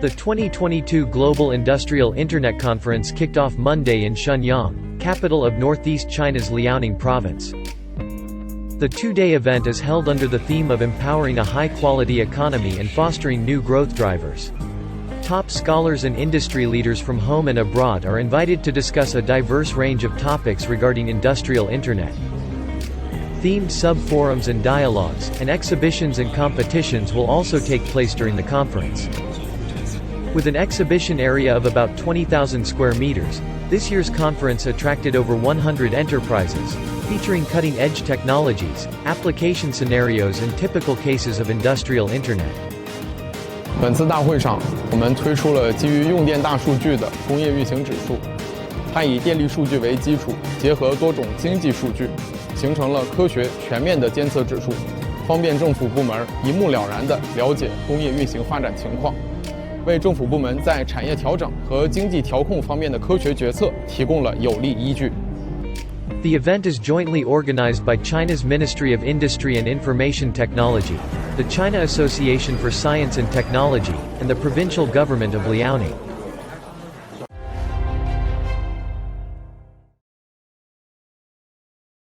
The 2022 Global Industrial Internet Conference kicked off Monday in Shenyang, capital of northeast China's Liaoning province. The two-day event is held under the theme of empowering a high-quality economy and fostering new growth drivers. Top scholars and industry leaders from home and abroad are invited to discuss a diverse range of topics regarding industrial internet. Themed sub-forums and dialogues, and exhibitions and competitions will also take place during the conference. With an exhibition area of about 20,000 square meters, this year's conference attracted over 100 enterprises, featuring cutting-edge technologies, application scenarios and typical cases of industrial internet. 本次大会上，我们推出了基于用电大数据的工业运行指数，它以电力数据为基础，结合多种经济数据，形成了科学全面的监测指数，方便政府部门一目了然地了解工业运行发展情况，为政府部门在产业调整和经济调控方面的科学决策提供了有力依据。The event is jointly organized by China's Ministry of Industry and Information Technology, the China Association for Science and Technology, and the provincial government of Liaoning.